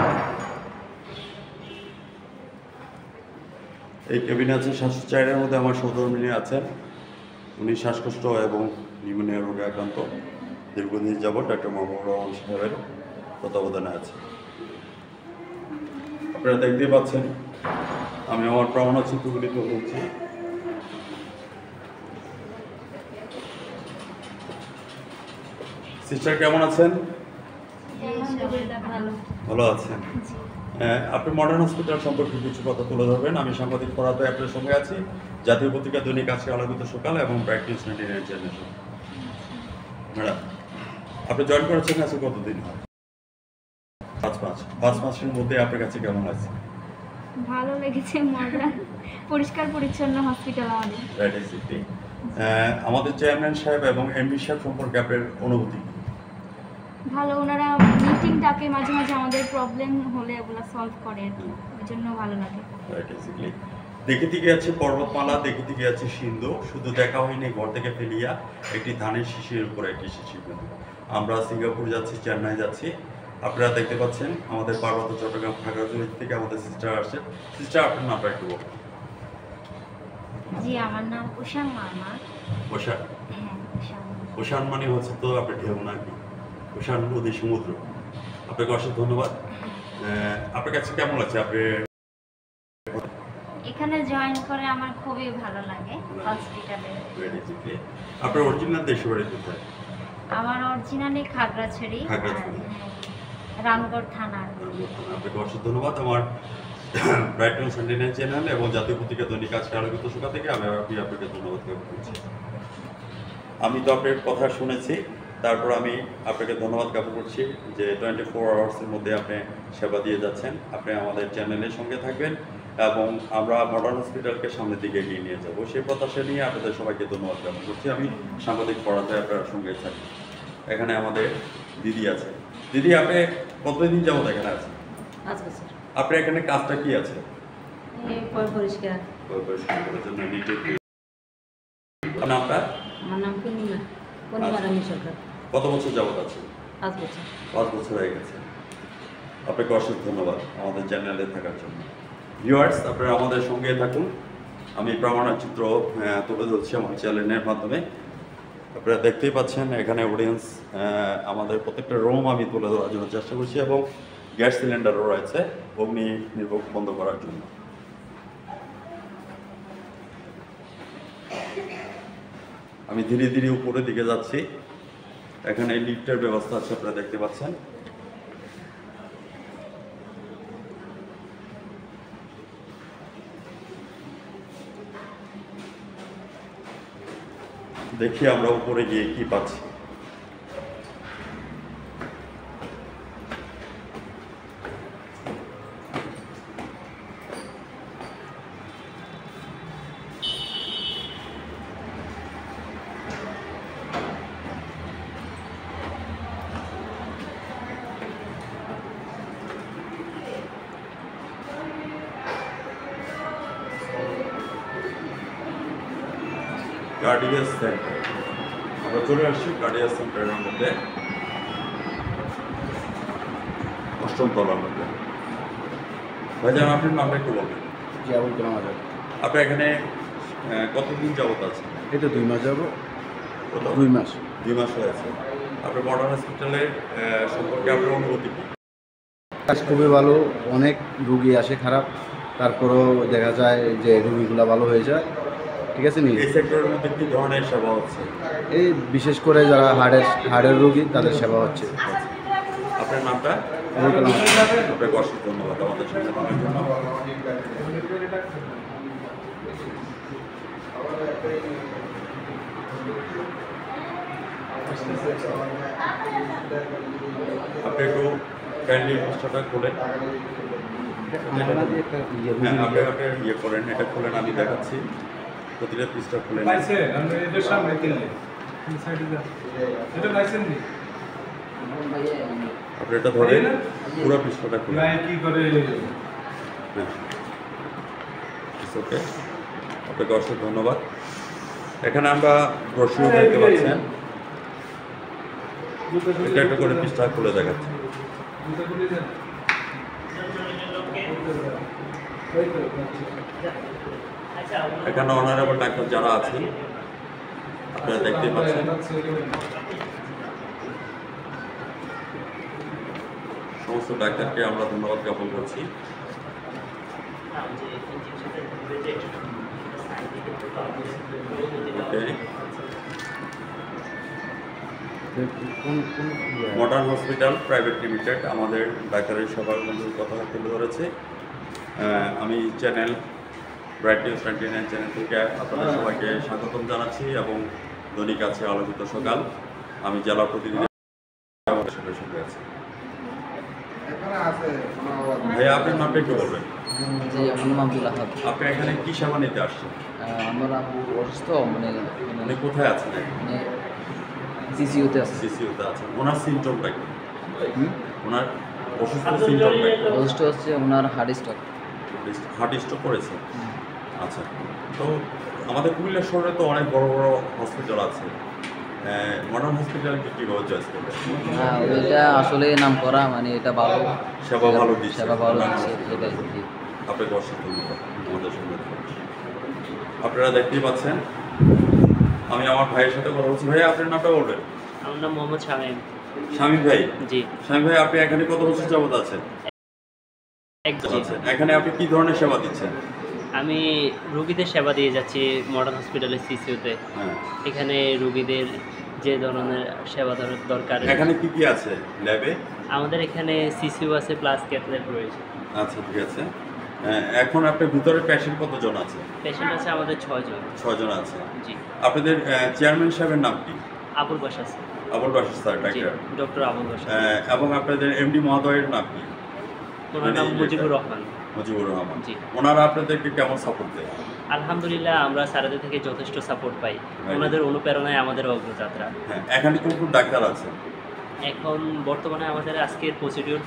এই কেবিনে আছে 704-এর মধ্যে আমার সহধর্মিণী আছেন। উনি শ্বাসকষ্ট এবং নিউমোনিয়া রোগে আক্রান্ত। দীর্ঘদিন যাবৎ ডাক্তার মাহবুবুর রহমান সাহেবের তত্ত্বাবধানে আছে। আপনারা দেখতে পাচ্ছেন আমি আমার প্রমাণচিত্রগুলি তো বলছি। সিস্টার কেমন আছেন? ভালো। ভালো আছেন? আপনি মডার্ন হসপিটাল সম্পর্কে কিছু কথা তুলে ধরবেন। আমি সাংবাদিক ফরাদ আপনার সঙ্গে আছি, জাতীয় পত্রিকা দৈনিক আজকে আলোকিত সকাল এবং ব্রাইট নিউজ 99 চ্যানেল। ম্যাডাম, আপনি জয়েন করেছেন আজকে কতদিন হয়? 5 মাসের মধ্যে আপনার কাছে কেমন আছে? ভালো লেগেছে, মজা, পরিষ্কার পরিচ্ছন্ন হসপিটাল আমাদের। আমাদের চেয়ারম্যান সাহেব এবং এমডি সাহেব সম্পর্কে আপনার অনুভূতি? ভালো, ওনারা মিটিং ডাকে মাঝে মাঝে, আমাদের প্রবলেম হলে ওগুলো সলভ করে আর কি, ওই জন্য ভালো লাগে। দেখিতে গিয়েছে পর্বতমালা, দেখিতে গিয়েছে সিন্ধু, শুধু দেখা হয়নি ঘর থেকে ফেলিয়া একটি ধানের শিশির উপরে একটি শিশির বিন্দু। আমরা সিঙ্গাপুর যাচ্ছি, চেন্নাই যাচ্ছি। আপনারা দেখতে পাচ্ছেন আমাদের পার্বত্য চট্টগ্রাম খাগড়াছড়ি থেকে আমাদের সিস্টার আসছে। সিস্টার, আপনার নামটা একটু বলুন। জি, আমার নাম উষান মার্মা। ওশান? হ্যাঁ, উষান। ওশান মানে হচ্ছে তো আপনার ঢেউ নাকি? ওশান নদী, সমুদ্র। আপনাকে অশেষ ধন্যবাদ। আপনার কাছে কেমন লাগছে? আপনি এখানে জয়েন করে আমার খুবই ভালো লাগে হসপিটালে। আপনার অরিজিনাল দেশের বাড়ি কোথায়? আমার অরিজিনালি খাগড়াছড়ি, রামগড় থানার। আপনাকে অশেষ ধন্যবাদ। আমার ব্রাইট নিউজ 99 চ্যানেল এবং জাতীয় পত্রিকা দৈনিক আজকে আলোকিত সকাল থেকে আমি আপনাকে ধন্যবাদ জ্ঞাপন করছি। আমি তো আপনার কথা শুনেছি, তারপর আমি আপনাকে ধন্যবাদ জ্ঞাপন করছি যে 24 আওয়ার্সের মধ্যে আপনি সেবা দিয়ে যাচ্ছেন। আপনি আমাদের চ্যানেলের সঙ্গে থাকবেন এবং আমরা মডার্ন হসপিটালকে সামনের দিকে এগিয়ে নিয়ে যাব, সেই প্রত্যাশা নিয়ে আপনাদের সবাইকে ধন্যবাদ জ্ঞাপন করছি। আমি সাংবাদিক পড়াতে আপনার সঙ্গে থাকি। এখানে আমাদের দিদি আছে। দিদি, আপনি কতদিন যাবত এখানে আছেন? 5 বছর। আপনার এখানে কাজটা কি আছে? পরিষ্কার। নামটা? আমার নাম পূর্ণিমা, পূর্ণিমা রানী সরকার। কত বছর যাবত আছে? 5 বছর। 5 বছর হয়ে গেছে। আপনাকে অশেষ ধন্যবাদ আমাদের চ্যানেলে থাকার জন্য। ভিউয়ার্স, আপনারা আমাদের সঙ্গে থাকুন। আমি প্রামাণ্যচিত্র তুলে ধরছি আমার চ্যানেলের মাধ্যমে। আপনারা দেখতেই পাচ্ছেন এখানে অডিয়েন্স, আমাদের প্রত্যেকটা রুম আমি তুলে ধরার জন্য চেষ্টা করছি এবং গ্যাস সিলিন্ডারও রয়েছে অগ্নি নির্বাপক বন্ধ করার জন্য। আমি ধীরে ধীরে উপরের দিকে যাচ্ছি। এখানে লিফটের ব্যবস্থা আছে, আপনারা দেখতে পাচ্ছেন। দেখি আমরা উপরে গিয়ে কি পাচ্ছি। গার্ডিয়াস সেন্টার, আমরা চলে আসছি গার্ডিয়াস সেন্টারের মধ্যে, 8ম তলার মধ্যে। ভাইজান, আপনার নামটা একটু বলবেন? জি, আবুল কালাম আজাদ। আপনি এখানে কতদিন যাবত আছেন? এই তো 2 মাস যাবো। 2 মাস। 2 মাস হয়েছে। আপনার মডার্ন হসপিটালের সম্পর্কে আপনার অনুভূতি কী? কাজ খুবই ভালো, অনেক রুগী আসে খারাপ, তারপরেও দেখা যায় যে রুগীগুলো ভালো হয়ে যায়। ঠিক আছে নি? এই সেক্টরের মধ্যে কী ধরনের সেবা হচ্ছে? এই বিশেষ করে যারা হার্টের রুগী তাদের সেবা হচ্ছে। আপনার নামটা? আবুল কালাম আজাদ। আপনাকে অশেষ ধন্যবাদ আমাদের সঙ্গে থাকার জন্য। আপনি একটু ক্যান্ডি পৃষ্ঠাটা খোলেন। হ্যাঁ, আপনি ইয়ে করেন, এটা খোলেন, আমি দেখাচ্ছি। প্রতিটা পৃষ্ঠা খুলে আপনি এটা ধরেন, পুরো পৃষ্ঠাটা খুলে। ওকে, আপনাকে অশেষ ধন্যবাদ। এখানে আমরা ব্রোশিওর দেখতে পাচ্ছেন, এটা একটা করে পৃষ্ঠা খুলে দেখাচ্ছি। এখানে অনারেবল ডাক্তার যারা আছেন আপনারা দেখতে পাচ্ছেন। সমস্ত ডাক্তারকে আমরা ধন্যবাদ জ্ঞাপন করছি। ওকে, মডার্ন হসপিটাল প্রাইভেট লিমিটেড আমাদের ডাক্তারের সবার বন্ধুর কথা তুলে ধরেছে। আমি চ্যানেল ব্রাইট নিউজ 29 চ্যানেল থেকে আপনাদের সবাইকে স্বাগতম জানাচ্ছি এবং দৈনিক আছে আলোকিত সকাল। আমি জেলা প্রতিনিধি সঙ্গে আছি। ভাইয়া আপনার নামটা একটু বলবেন? জি, আমার নাম আব্দুল আহাদ। আপনি এখানে কি সেবা নিতে আসছেন? আমার আব্বু অসুস্থ, মানে কোথায় আছেন? মানে সিসিউতে আছে। সিসিউতে আছেন। ওনার সিমটমটা কি? ওনার অসুস্থ সিমটমটা কি? অসুস্থ হচ্ছে ওনার হার্ট স্ট্রোক। হার্ট স্ট্রোক করেছে? আচ্ছা। তো আমাদের কুমিল্লা শহরে তো অনেক বড় বড় হসপিটাল আছে, মডার্ন হসপিটাল কীভাবে চয়েস করবে? হ্যাঁ, ওইটা আসলে নাম করা, মানে এটা ভালো, সেবা ভালো দিচ্ছে। সেবা ভালো দিচ্ছে, এটাই। আপনাকে অসুস্থ আমাদের সঙ্গে। আপনারা দেখতেই পাচ্ছেন, আমি আমার ভাইয়ের সাথে কথা বলছি। ভাই আপনার নামটা বলবেন? আমার নাম মোহাম্মদ শামীম। শামীম ভাই? জি। শামীম ভাই, আপনি এখানে কত বছর যাবত আছেন? এখানে আপনি কি ধরনের সেবা দিচ্ছেন? আমি রোগীদের সেবা দিয়ে যাচ্ছি মডার্ন হসপিটালের সিসিউতে। এখানে রোগীদের যে ধরনের সেবা দরকার। এখানে কি কি আছে ল্যাবে? আমাদের এখানে সিসিউ আছে প্লাস ক্যাথল্যাব রয়েছে। আচ্ছা, ঠিক আছে। এখন আপনার ভিতরে পেশেন্ট কতজন আছে? পেশেন্ট আছে আমাদের 6 জন। 6 জন আছে। জি। আপনাদের চেয়ারম্যান সাহেবের নাম কি? Abul Bashar sir. Abul Bashar sir, doctor doctor Abul Bashar. এবং আপনাদের এমডি মহোদয়ের নাম কি? ওনার নাম মুজিবুর রহমান। মুজিবুর রহমান। জি। ওনারা আপনাদেরকে কেমন সাপোর্ট দেয়? আলহামদুলিল্লাহ, আমরা স্যারদের থেকে যথেষ্ট সাপোর্ট পাই। ওনাদের অনুপ্রেরণায় আমাদের অগ্রযাত্রা। হ্যাঁ, এখানে কোন কোন ডাক্তার আছে? এখন বর্তমানে আমাদের আজকের প্রসিডিউর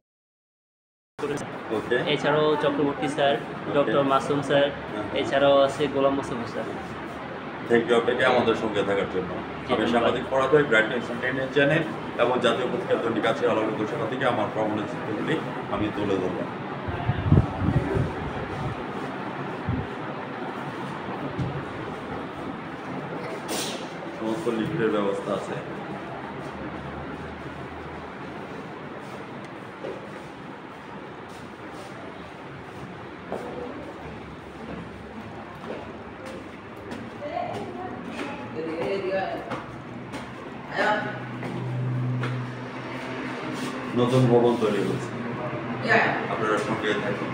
এছাড়াও Chakraborty sir, doctor Masum sir, এছাড়াও আছে Golam Mostafa sir. Thank you আপনাকে আমাদের সঙ্গে থাকার জন্য। আমি সাংবাদিক ফরাদ ভাই, ব্রাইট নিউজ 29 চ্যানেল এবং জাতীয় পত্রিকা দৈনিক আছে আলোকিত সকাল থেকে আমার ভ্রমণের চিত্রগুলি আমি তুলে ধরলাম। সমস্ত লিফটের ব্যবস্থা আছে। নতুন ভবন তৈরি হচ্ছে, আপনারা সঙ্গে থাকুন।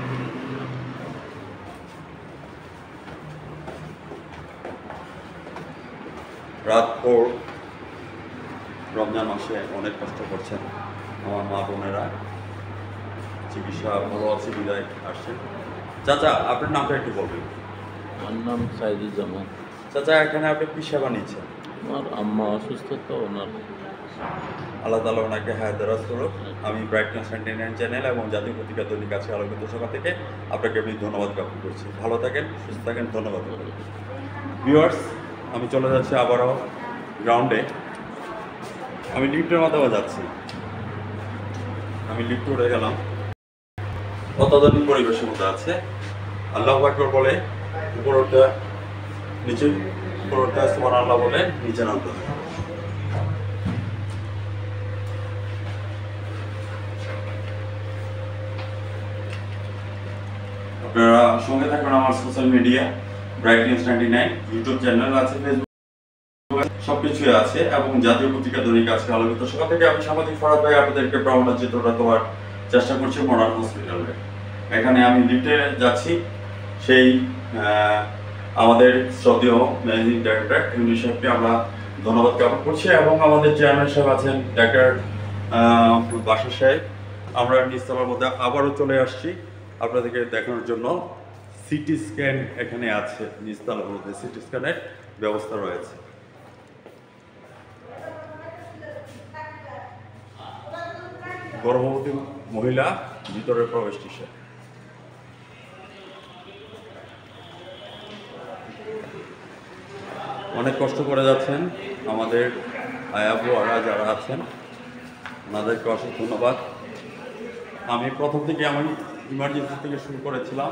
রাত পর রমজান মাসে অনেক কষ্ট করছেন আমার মা বোনেরা, চিকিৎসা ভালো আছে বিদায় আসছেন। চাচা আপনার নামটা একটু বলবেন? আমার নাম সাইদুজ্জামান। চাচা এখানে আপনি কী সেবা নিচ্ছেন? আমার আম্মা অসুস্থ, তো ওনার আল্লাহ তাআলা ওনাকে হায়াত দারাজ করুক। আমি ব্রাইট নিউজ 29 চ্যানেল এবং জাতীয় পত্রিকা দৈনিক আছে আলোকিত সকাল থেকে আপনাকে আমি ধন্যবাদ জ্ঞাপন করছি। ভালো থাকেন, সুস্থ থাকেন, ধন্যবাদ। ভিউয়ার্স, আমি চলে যাচ্ছি আবারও গ্রাউন্ডে। আমি লিফটের মাধ্যমে যাচ্ছি। আমি লিফট উঠে গেলাম, অত্যাধুনিক পরিবেশের মধ্যে আছে। আল্লাহু আকবার বলে উপরে উঠতে, নিচে উপরে উঠতে সুবহানাল্লাহ বলে নিচে নামতে হবে। আপনারা সঙ্গে থাকবেন আমার social media bright news 29 YouTube channel আছে, ফেসবুক সবকিছুই আছে এবং জাতীয় পত্রিকা দৈনিক আছে আলোকিত সকাল থেকে আমি সাংবাদিক ফরাদ ভাই আপনাদেরকে ভ্রমণের চিত্রটা দেওয়ার চেষ্টা করছি মডার্ন হসপিটালে। এখানে আমি লিফটে যাচ্ছি, সেই আমাদের শ্রদ্ধেয় ম্যানেজিং ডাইরেক্টর ইউনি সাহেবকে আমরা ধন্যবাদ জ্ঞাপন করছি এবং আমাদের চেয়ারম্যান সাহেব আছেন ডাক্তার বাশার সাহেব। আমরা নিচতলার মধ্যে আবারও চলে আসছি আপনাদেরকে দেখানোর জন্য। সিটি স্ক্যান এখানে আছে, নিচতলার মধ্যে সিটি স্ক্যানের ব্যবস্থা রয়েছে। গর্ভবতী মহিলা ভিতরে প্রবেশ নিষেধ। অনেক কষ্ট করে যাচ্ছেন আমাদের আয়াবুরা যারা আছেন, ওনাদেরকে অশেষ ধন্যবাদ। আমি প্রথম থেকে আমি ইমার্জেন্সি থেকে শুরু করেছিলাম।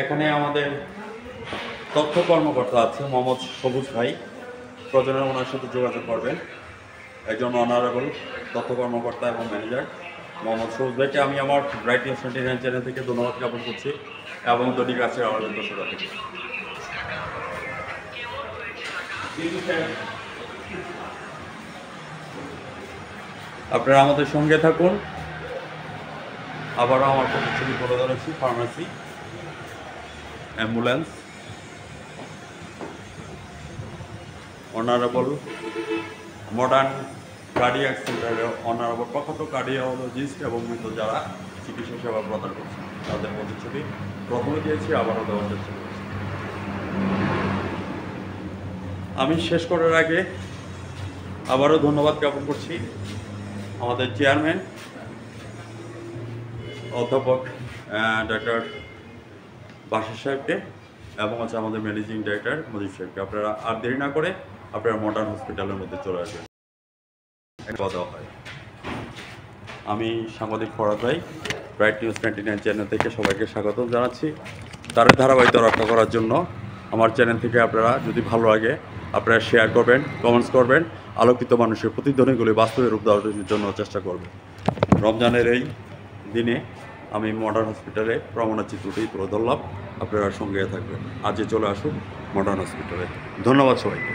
এখানে আমাদের তথ্য কর্মকর্তা আছে মোহাম্মদ সবুজ ভাই, প্রয়োজনে ওনার সাথে যোগাযোগ করবেন। একজন অনারেবল তথ্য কর্মকর্তা এবং ম্যানেজার মোহাম্মদ সবুজ ভাইকে আমি আমার ব্রাইট নিউজ 29 চ্যানেল থেকে ধন্যবাদ জ্ঞাপন করছি এবং দৈনিক আছে আমাদের দর্শকরা থেকে। আপনারা আমাদের সঙ্গে থাকুন। আবারও আমার প্রতিচ্ছবি করে ধরেছি, pharmacy, ambulance, honourable modern cardiac সেন্টারের অনারেবল প্রখ্যাত কার্ডিওলজিস্ট এবং মৃত যারা চিকিৎসা সেবা প্রদান করছে তাদের প্রতিচ্ছবি প্রথমে দিয়েছি, আবারও দেওয়ার চেষ্টা করছি। আমি শেষ করার আগে আবারও ধন্যবাদ জ্ঞাপন করছি আমাদের চেয়ারম্যান অধ্যাপক ডক্টর বাশির সাহেবকে এবং আমাদের ম্যানেজিং ডাইরেক্টর মজিদ সাহেবকে। আপনারা আর দেরি না করে আপনারা মডার্ন হসপিটালের মধ্যে চলে আসবেন। দেওয়া হয়। আমি সাংবাদিক ফরাদ ভাই, ব্রাইট নিউজ 99 চ্যানেল থেকে সবাইকে স্বাগত জানাচ্ছি। তার ধারাবাহিকতা রক্ষা করার জন্য আমার চ্যানেল থেকে আপনারা যদি ভালো লাগে আপনারা শেয়ার করবেন, কমেন্টস করবেন, আলোকিত মানুষের প্রতিধ্বনিগুলি বাস্তবে রূপ দেওয়ার জন্য চেষ্টা করবেন। রমজানের এই দিনে আমি মডার্ন হসপিটালে প্রমাণের চিত্রটি তুলে ধরলাম, আপনারা সঙ্গে থাকবেন। আজই চলে আসুন মডার্ন হসপিটালে। ধন্যবাদ সবাইকে।